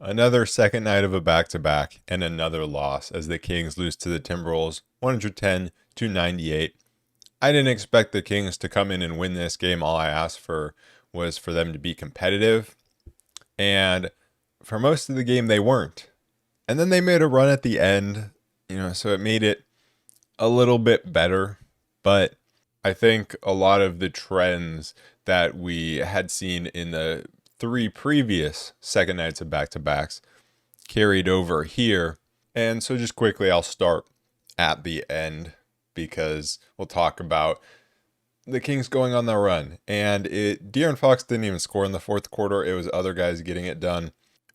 Another second night of a back-to-back and another loss as the Kings lose to the Timberwolves 110-98. I didn't expect the Kings to come in and win this game. All I asked for was for them to be competitive. And for most of the game, they weren't. And then they made a run at the end, so it made it a little bit better. But I think a lot of the trends that we had seen in the three previous second nights of back-to-backs carried over here. And so just quickly, I'll start at the end because we'll talk about the Kings going on their run. And De'Aaron Fox didn't even score in the fourth quarter. It was other guys getting it done.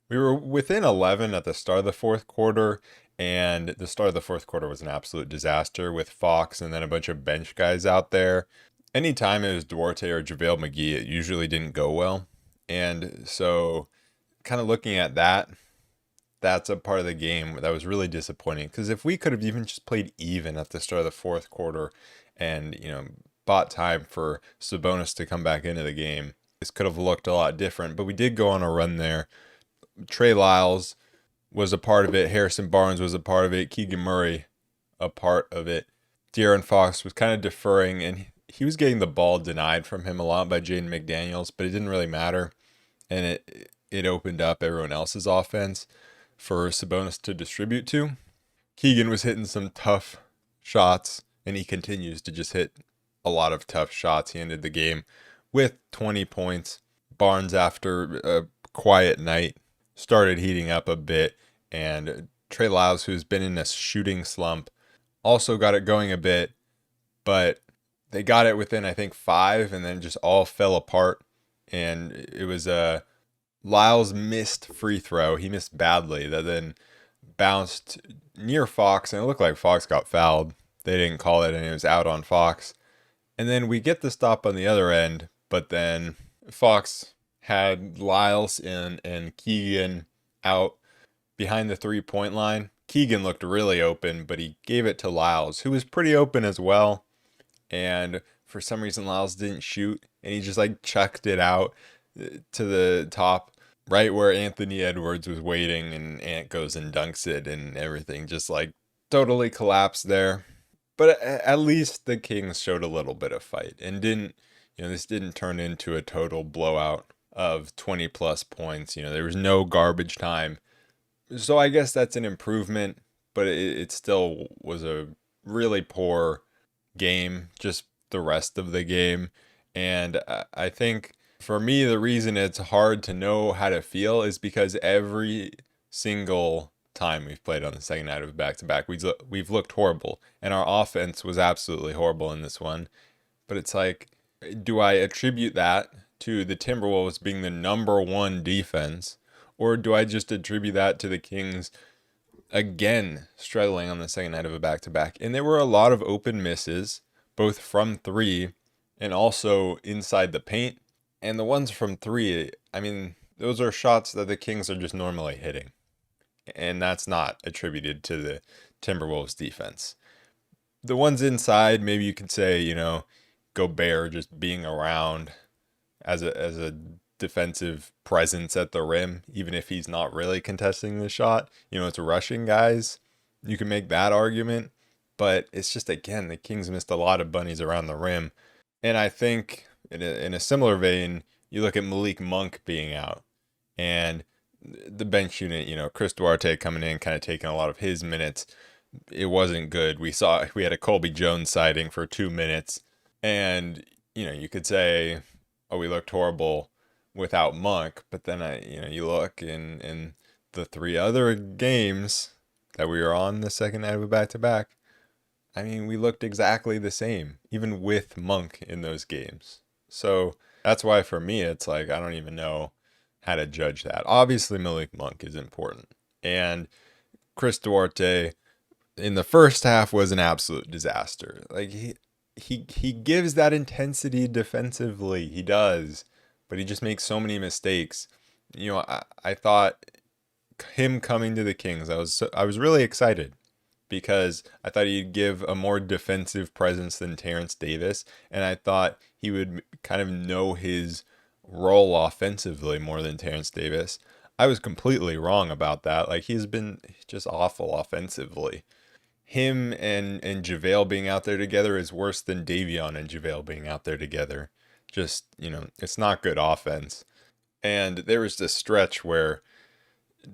We were within 11 at the start of the fourth quarter, and the start of the fourth quarter was an absolute disaster with Fox and then a bunch of bench guys out there. Anytime it was Duarte or JaVale McGee, it usually didn't go well. And so kind of looking at that, that's a part of the game that was really disappointing. Because if we could have even just played even at the start of the fourth quarter and, bought time for Sabonis to come back into the game, this could have looked a lot different. But we did go on a run there. Trey Lyles was a part of it. Harrison Barnes was a part of it. Keegan Murray, a part of it. De'Aaron Fox was kind of deferring, and he was getting the ball denied from him a lot by Jaden McDaniels, but it didn't really matter. And it opened up everyone else's offense for Sabonis to distribute to. Keegan was hitting some tough shots, and he continues to just hit a lot of tough shots. He ended the game with 20 points. Barnes, after a quiet night, started heating up a bit, and Trey Lyles, who's been in a shooting slump, also got it going a bit, but they got it within, I think, 5, and then just all fell apart. And it was a Lyles missed free throw. He missed badly. That then bounced near Fox, and it looked like Fox got fouled. They didn't call it, and it was out on Fox. And then we get the stop on the other end, but then Fox had Lyles and Keegan out behind the three-point line. Keegan looked really open, but he gave it to Lyles, who was pretty open as well. And for some reason, Lyles didn't shoot, and he just chucked it out to the top, right where Anthony Edwards was waiting, and Ant goes and dunks it, and everything just totally collapsed there. But at least the Kings showed a little bit of fight and this didn't turn into a total blowout of 20 plus points. There was no garbage time. So I guess that's an improvement, but it still was a really poor game, just the rest of the game. And I think for me, the reason it's hard to know how to feel is because every single time we've played on the second night of back-to-back, we've looked horrible, and our offense was absolutely horrible in this one. But it's do I attribute that to the Timberwolves being the number one defense, or do I just attribute that to the Kings again struggling on the second night of a back-to-back? And there were a lot of open misses, both from three and also inside the paint. And the ones from three, those are shots that the Kings are just normally hitting. And that's not attributed to the Timberwolves defense. The ones inside, maybe you could say, Gobert just being around as a defensive presence at the rim, even if he's not really contesting the shot. It's rushing guys. You can make that argument. But it's just, again, the Kings missed a lot of bunnies around the rim. And I think in a similar vein, you look at Malik Monk being out. And the bench unit, Chris Duarte coming in, kind of taking a lot of his minutes. It wasn't good. We had a Colby Jones sighting for 2 minutes. And, you could say, oh, we looked horrible without Monk. But then, you look in the 3 other games that we were on the second night of a back-to-back. We looked exactly the same, even with Monk in those games. So that's why for me, it's I don't even know how to judge that. Obviously, Malik Monk is important. And Chris Duarte in the first half was an absolute disaster. He gives that intensity defensively. He does. But he just makes so many mistakes. I thought him coming to the Kings, I was really excited because I thought he'd give a more defensive presence than Terrence Davis. And I thought he would kind of know his role offensively more than Terrence Davis. I was completely wrong about that. Like, he's been just awful offensively. Him and JaVale being out there together is worse than Davion and JaVale being out there together. Just, it's not good offense. And there was this stretch where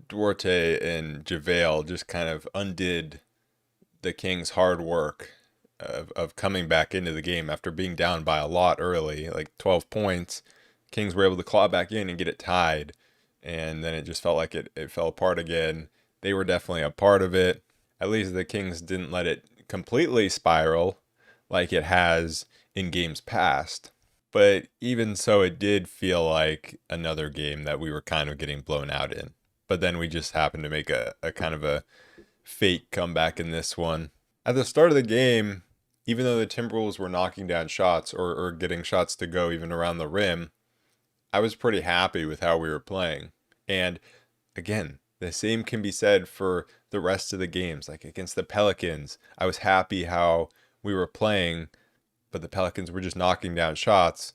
Duarte and JaVale just kind of undid the Kings' hard work of coming back into the game after being down by a lot early, like 12 points. Kings were able to claw back in and get it tied. And then it just felt like it fell apart again. They were definitely a part of it. At least the Kings didn't let it completely spiral like it has in games past. But even so, it did feel like another game that we were kind of getting blown out in. But then we just happened to make a kind of a fake comeback in this one. At the start of the game, even though the Timberwolves were knocking down shots or getting shots to go even around the rim, I was pretty happy with how we were playing. And again, the same can be said for the rest of the games. Like against the Pelicans, I was happy how we were playing, but the Pelicans were just knocking down shots.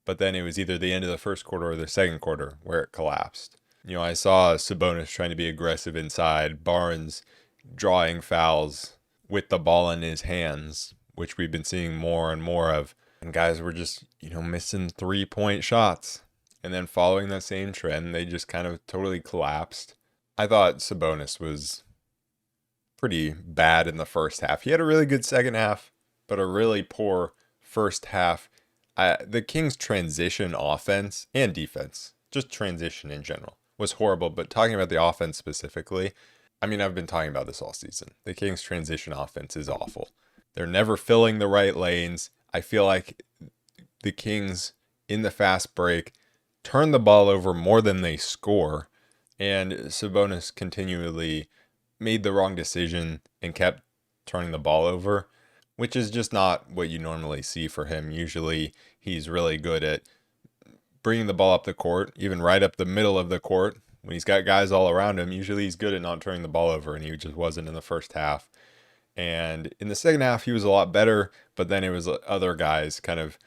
But then it was either the end of the first quarter or the second quarter where it collapsed. I saw Sabonis trying to be aggressive inside, Barnes drawing fouls with the ball in his hands, which we've been seeing more and more of. And guys were just, missing 3-point shots. And then following that same trend, they just kind of totally collapsed. I thought Sabonis was pretty bad in the first half. He had a really good second half, but a really poor first half. The Kings' transition offense and defense, just transition in general, was horrible. But talking about the offense specifically, I've been talking about this all season. The Kings' transition offense is awful. They're never filling the right lanes. I feel like the Kings in the fast break turn the ball over more than they score. And Sabonis continually made the wrong decision and kept turning the ball over, which is just not what you normally see for him. Usually he's really good at bringing the ball up the court, even right up the middle of the court. When he's got guys all around him, usually he's good at not turning the ball over, and he just wasn't in the first half. And in the second half, he was a lot better, but then it was other guys kind of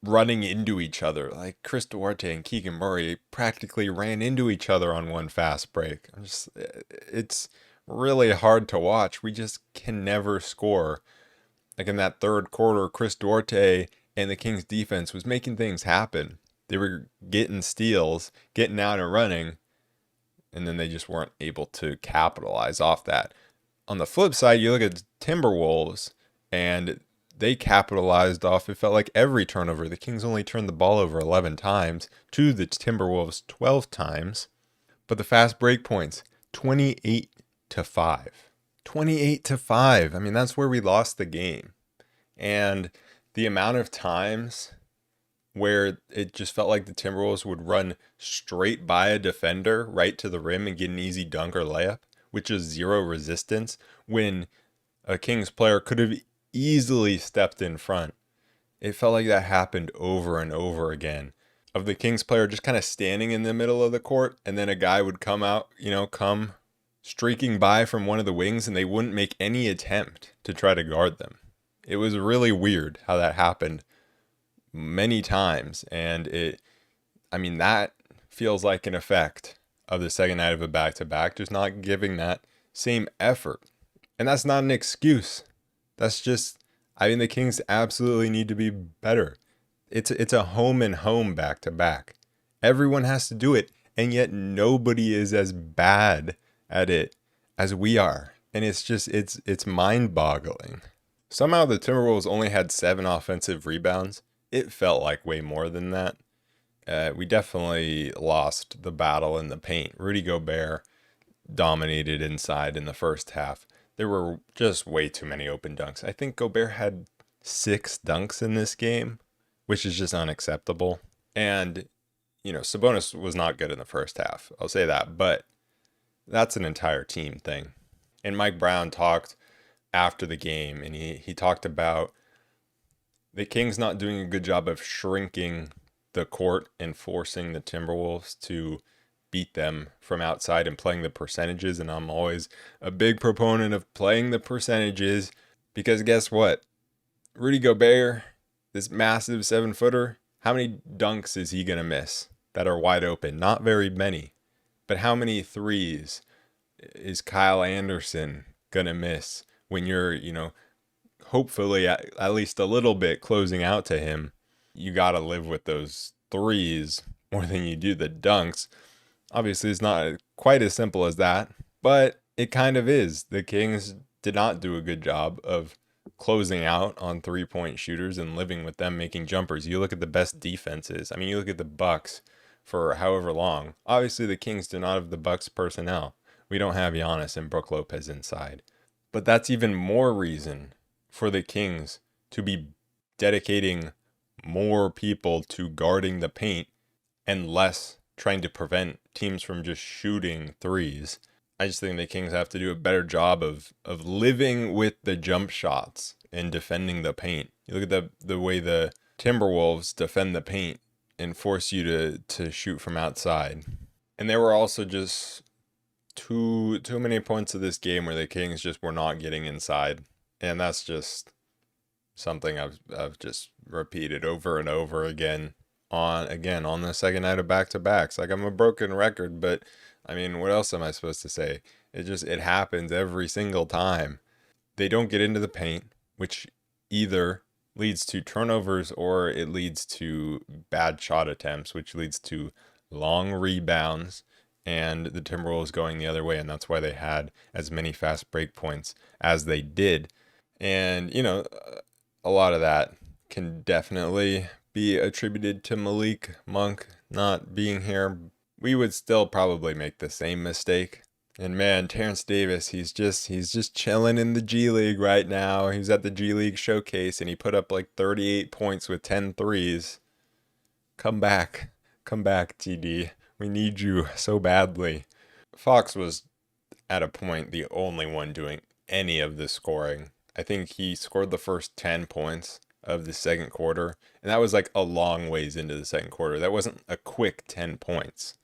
running into each other. Like Chris Duarte and Keegan Murray practically ran into each other on one fast break. It's really hard to watch. We just can never score. Like in that third quarter, Chris Duarte and the Kings defense was making things happen. They were getting steals, getting out and running, and then they just weren't able to capitalize off that. On the flip side, you look at Timberwolves, and they capitalized off, it felt like every turnover. The Kings only turned the ball over 11 times to the Timberwolves 12 times. But the fast break points, 28-5. 28-5. That's where we lost the game. And the amount of times where it just felt like the Timberwolves would run straight by a defender right to the rim and get an easy dunk or layup, which is zero resistance, when a Kings player could have easily stepped in front. It felt like that happened over and over again, of the Kings player just kind of standing in the middle of the court, and then a guy would come out, come streaking by from one of the wings, and they wouldn't make any attempt to try to guard them. It was really weird how that happened many times, and that feels like an effect of the second night of a back-to-back, just not giving that same effort. And that's not an excuse. That's just, the Kings absolutely need to be better. It's a home and home back-to-back. Everyone has to do it, and yet nobody is as bad at it as we are. And it's mind-boggling. Somehow the Timberwolves only had 7 offensive rebounds. It felt like way more than that. We definitely lost the battle in the paint. Rudy Gobert dominated inside in the first half. There were just way too many open dunks. I think Gobert had 6 dunks in this game, which is just unacceptable. And, Sabonis was not good in the first half. I'll say that. But that's an entire team thing. And Mike Brown talked after the game, and he talked about the Kings not doing a good job of shrinking the court and forcing the Timberwolves to beat them from outside and playing the percentages. And I'm always a big proponent of playing the percentages, because guess what? Rudy Gobert, this massive 7-footer, how many dunks is he going to miss that are wide open? Not very many. But how many threes is Kyle Anderson gonna miss when you're, hopefully at least a little bit closing out to him? You got to live with those threes more than you do the dunks. Obviously, it's not quite as simple as that, but it kind of is. The Kings did not do a good job of closing out on 3-point shooters and living with them making jumpers. You look at the best defenses. I mean, you look at the Bucks for however long. Obviously, the Kings do not have the Bucks personnel. We don't have Giannis and Brook Lopez inside. But that's even more reason for the Kings to be dedicating more people to guarding the paint and less trying to prevent teams from just shooting threes. I just think the Kings have to do a better job of living with the jump shots and defending the paint. You look at the way the Timberwolves defend the paint and force you to shoot from outside. And there were also just too many points of this game where the Kings just were not getting inside. And that's just something I've just repeated over and over again on the second night of back-to-backs. Like, I'm a broken record, but I mean, what else am I supposed to say? It happens every single time. They don't get into the paint, which either leads to turnovers or it leads to bad shot attempts, which leads to long rebounds and the Timberwolves going the other way. And that's why they had as many fast break points as they did. And, a lot of that can definitely be attributed to Malik Monk not being here. We would still probably make the same mistake. And man, Terrence Davis, he's just chilling in the G League right now. He was at the G League showcase and he put up like 38 points with 10 threes. Come back, TD. We need you so badly. Fox was at a point the only one doing any of the scoring. I think he scored the first 10 points of the second quarter, and that was like a long ways into the second quarter. That wasn't a quick 10 points.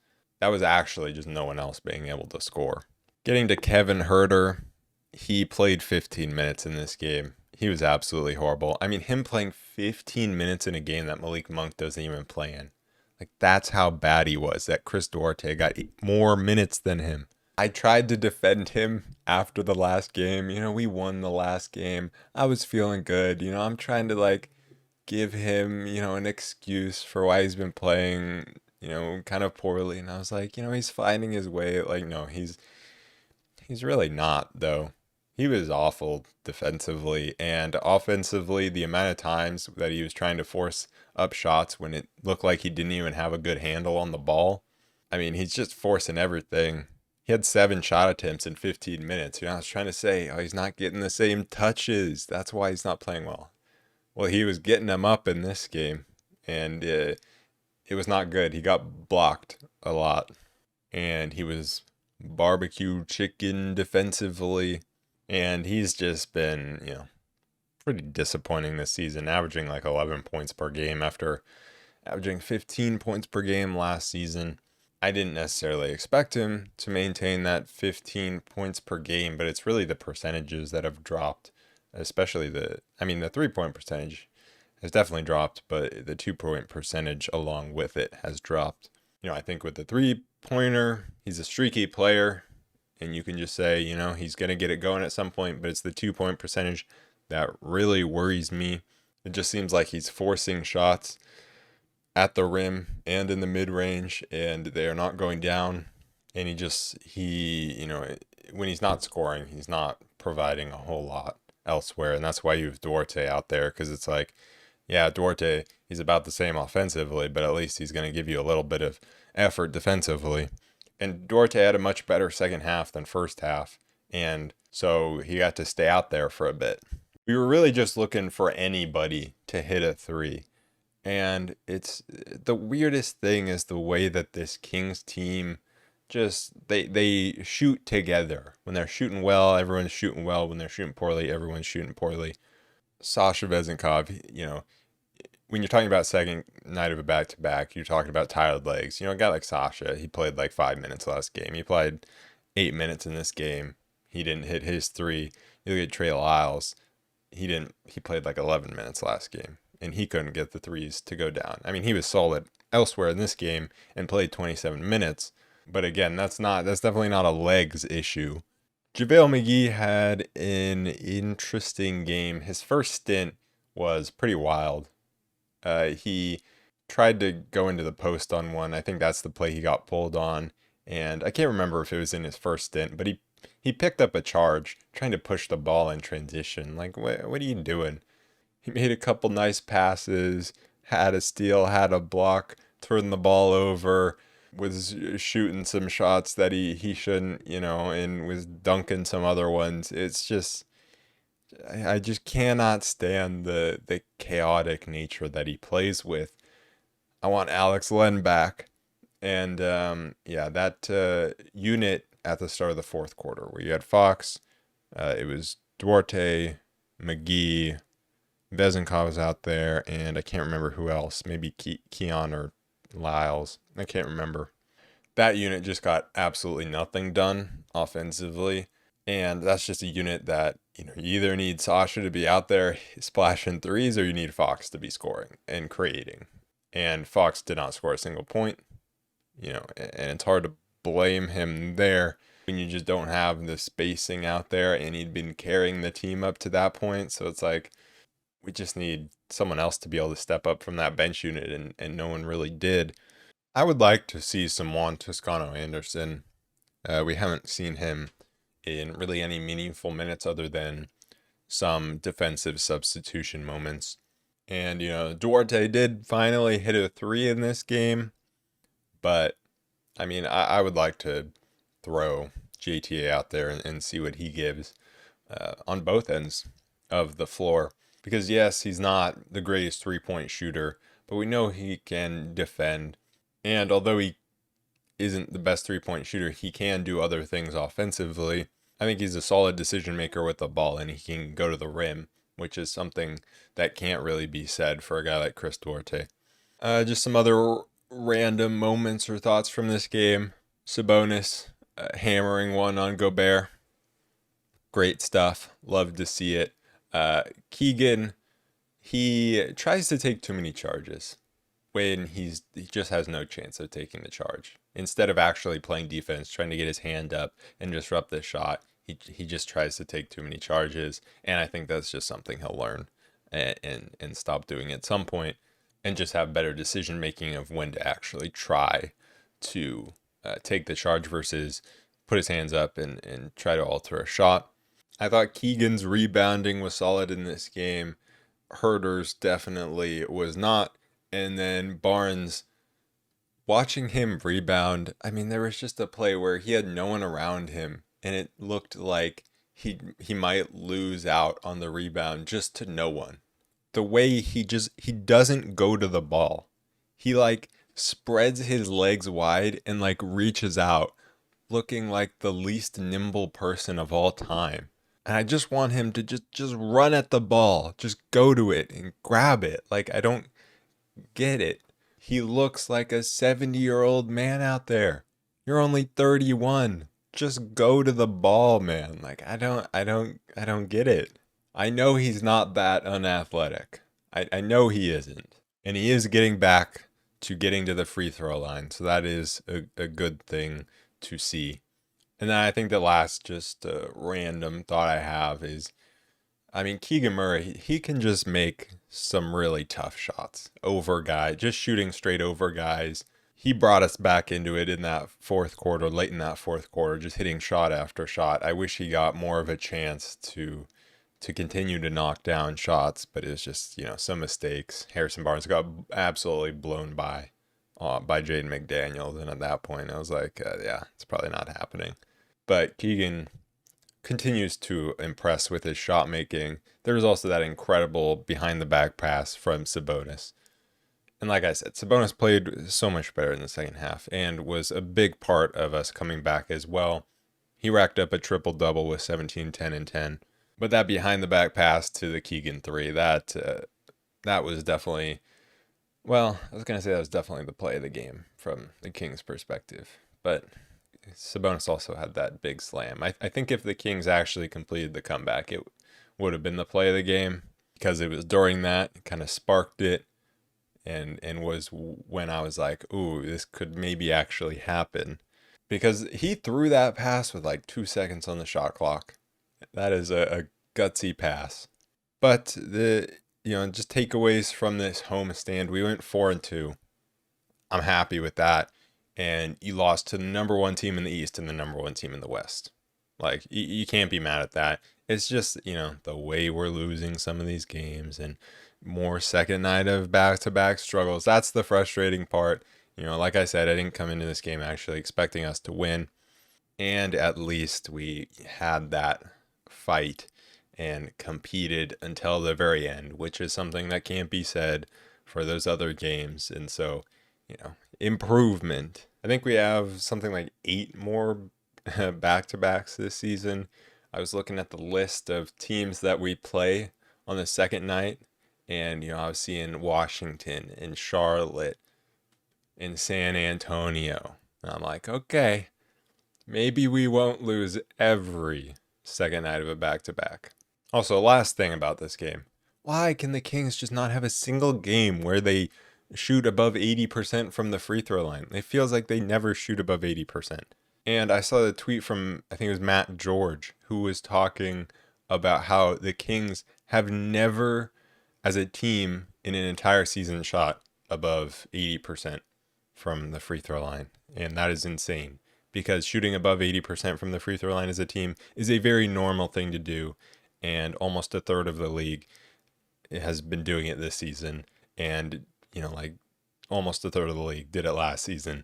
That was actually just no one else being able to score. Getting to Kevin Huerter, he played 15 minutes in this game. He was absolutely horrible. I mean, him playing 15 minutes in a game that Malik Monk doesn't even play in. Like, that's how bad he was, that Chris Duarte got more minutes than him. I tried to defend him after the last game. We won the last game. I was feeling good. I'm trying to give him, an excuse for why he's been playing, kind of poorly. And I was like, he's finding his way. No, he's really not, though. He was awful defensively, and offensively, the amount of times that he was trying to force up shots when it looked like he didn't even have a good handle on the ball. I mean, he's just forcing everything. He had 7 shot attempts in 15 minutes. I was trying to say, he's not getting the same touches. That's why he's not playing well. Well, he was getting them up in this game, and it was not good. He got blocked a lot, and he was barbecue chicken defensively, and he's just been, pretty disappointing this season, averaging like 11 points per game after averaging 15 points per game last season. I didn't necessarily expect him to maintain that 15 points per game, but it's really the percentages that have dropped, especially the 3-point percentage has definitely dropped, but the 2-point percentage along with it has dropped. I think with the 3-pointer, he's a streaky player, and you can just say, he's going to get it going at some point, but it's the 2-point percentage that really worries me. It just seems like he's forcing shots at the rim and in the mid-range, and they are not going down. And when he's not scoring, he's not providing a whole lot elsewhere. And that's why you have Duarte out there, because it's like, yeah, Duarte, he's about the same offensively, but at least he's going to give you a little bit of effort defensively. And Duarte had a much better second half than first half, and so he got to stay out there for a bit. We were really just looking for anybody to hit a 3. And it's the weirdest thing is the way that this Kings team just they shoot together. When they're shooting well, everyone's shooting well. When they're shooting poorly, everyone's shooting poorly. Sasha Vezenkov, when you're talking about second night of a back-to-back, you're talking about tired legs. A guy like Sasha, he played like 5 minutes last game. He played 8 minutes in this game. He didn't hit his 3. You look at Trey Lyles, he played like 11 minutes last game, and he couldn't get the threes to go down. I mean, he was solid elsewhere in this game and played 27 minutes, But again, that's definitely not a legs issue. JaVale McGee had an interesting game. His first stint was pretty wild. He tried to go into the post on one. I think that's the play he got pulled on. And I can't remember if it was in his first stint, but he picked up a charge trying to push the ball in transition. Like, what are you doing? He made a couple nice passes, had a steal, had a block, turned the ball over, was shooting some shots that he shouldn't, and was dunking some other ones. It's just I just cannot stand the chaotic nature that he plays with. I want Alex Len back. And yeah, that unit at the start of the fourth quarter where you had Fox, it was Duarte, McGee, Vezenkov was out there, and I can't remember who else. Maybe Keon or Lyles. I can't remember. That unit just got absolutely nothing done offensively. And that's just a unit that, you either need Sasha to be out there splashing threes or you need Fox to be scoring and creating. And Fox did not score a single point, and it's hard to blame him there when you just don't have the spacing out there and he'd been carrying the team up to that point. So it's like, we just need someone else to be able to step up from that bench unit, and no one really did. I would like to see some Juan Toscano Anderson. We haven't seen him in really any meaningful minutes other than some defensive substitution moments. And, Duarte did finally hit a three in this game. But, I mean, I would like to throw JTA out there and see what he gives on both ends of the floor. Because, yes, he's not the greatest three-point shooter, but we know he can defend. And although he isn't the best three-point shooter, he can do other things offensively. I think he's a solid decision maker with the ball, and he can go to the rim, which is something that can't really be said for a guy like Chris Duarte. Just some other random moments or thoughts from this game. Sabonis hammering one on Gobert. Great stuff. Love to see it. Keegan, he tries to take too many charges when he just has no chance of taking the charge. Instead of actually playing defense, trying to get his hand up and disrupt the shot, he just tries to take too many charges. And I think that's just something he'll learn and stop doing at some point, and just have better decision making of when to actually try to take the charge versus put his hands up and try to alter a shot. I thought Keegan's rebounding was solid in this game. Herder's definitely was not. And then Barnes, watching him rebound, I mean, there was just a play where he had no one around him, and it looked like he might lose out on the rebound just to no one. The way he doesn't go to the ball. He like spreads his legs wide and like reaches out, looking like the least nimble person of all time. And I just want him to just run at the ball, just go to it and grab it. Like, I don't get it. He looks like a 70-year-old man out there. You're only 31. Just go to the ball, man. Like, I don't get it. I know he's not that unathletic. I know he isn't. And he is getting back to getting to the free throw line. So that is a good thing to see. And then I think the last just random thought I have is, I mean, Keegan Murray, he can just make some really tough shots over guys, just shooting straight over guys. He brought us back into it in that fourth quarter, late in that fourth quarter, just hitting shot after shot. I wish he got more of a chance to continue to knock down shots, but it's just, some mistakes. Harrison Barnes got absolutely blown by Jaden McDaniels, and at that point I was like, yeah, it's probably not happening. But Keegan continues to impress with his shot making. There was also that incredible behind the back pass from Sabonis. And like I said, Sabonis played so much better in the second half and was a big part of us coming back as well. He racked up a triple-double with 17, 10, and 10. But that behind the back pass to the Keegan three, that was definitely, well, I was going to say that was definitely the play of the game from the Kings' perspective. But Sabonis also had that big slam. I think if the Kings actually completed the comeback, it would have been the play of the game, because it was during that, it kind of sparked it, and was when I was like, ooh, this could maybe actually happen. because he threw that pass with like 2 seconds on the shot clock. That is a gutsy pass. But just takeaways from this homestand, we went 4-2. I'm happy with that. And you lost to the number one team in the East and the number one team in the West. Like, you can't be mad at that. It's just, the way we're losing some of these games and more second night of back-to-back struggles. That's the frustrating part. Like I said, I didn't come into this game actually expecting us to win. And at least we had that fight and competed until the very end, which is something that can't be said for those other games. And so, improvement. I think we have something like 8 more back-to-backs this season. I was looking at the list of teams that we play on the second night, and I was seeing Washington and Charlotte and San Antonio. And I'm like, okay, maybe we won't lose every second night of a back-to-back. Also, last thing about this game. Why can the Kings just not have a single game where they shoot above 80% from the free throw line? It feels like they never shoot above 80%. And I saw the tweet from, I think it was Matt George, who was talking about how the Kings have never, as a team in an entire season, shot above 80% from the free throw line. And that is insane, because shooting above 80% from the free throw line as a team is a very normal thing to do. And almost a third of the league has been doing it this season. And, like almost a third of the league did it last season.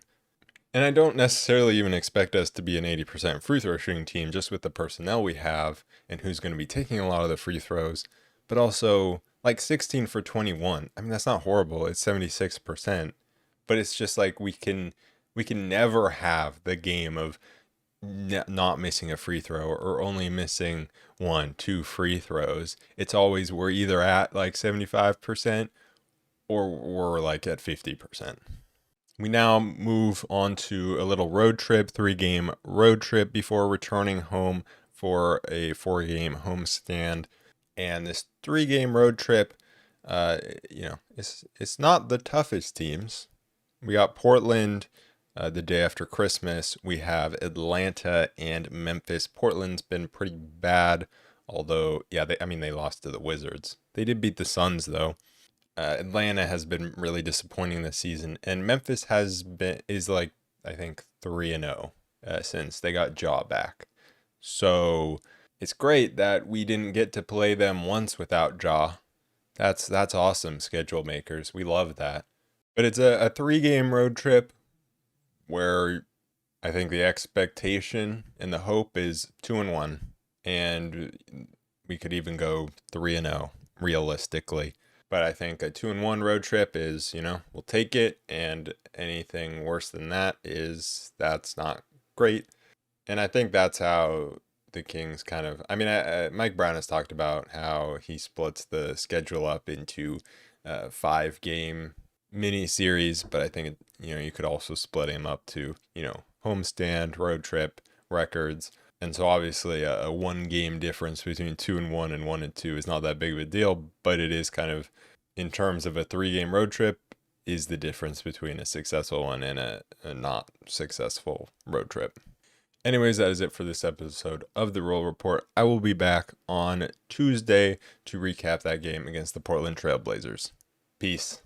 And I don't necessarily even expect us to be an 80% free throw shooting team just with the personnel we have and who's going to be taking a lot of the free throws. But also, like 16 for 21. I mean, that's not horrible. It's 76%. But it's just like we can never have the game of not missing a free throw or only missing 1-2 free throws. It's always we're either at like 75% or we're like at 50%. We now move on to a little road trip, 3-game road trip before returning home for a 4-game homestand. And this 3-game road trip, it's not the toughest teams. We got Portland the day after Christmas. We have Atlanta and Memphis. Portland's been pretty bad, although, they lost to the Wizards. They did beat the Suns, though. Atlanta has been really disappointing this season, and Memphis is like, I think 3-0 since they got Ja back. So it's great that we didn't get to play them once without Ja. That's awesome, schedule makers. We love that. But it's a 3-game road trip where I think the expectation and the hope is 2-1, and we could even go 3-0 realistically. But I think a 2-1 road trip is, we'll take it. And anything worse than that that's not great. And I think that's how the Kings kind of, Mike Brown has talked about how he splits the schedule up into 5-game mini series. But I think, you could also split him up to, homestand, road trip, records. And so obviously a 1-game difference between 2-1 and 1-2 is not that big of a deal, but it is kind of, in terms of a 3-game road trip, is the difference between a successful one and a not successful road trip. Anyways, that is it for this episode of the Roll Report. I will be back on Tuesday to recap that game against the Portland Trail Blazers. Peace.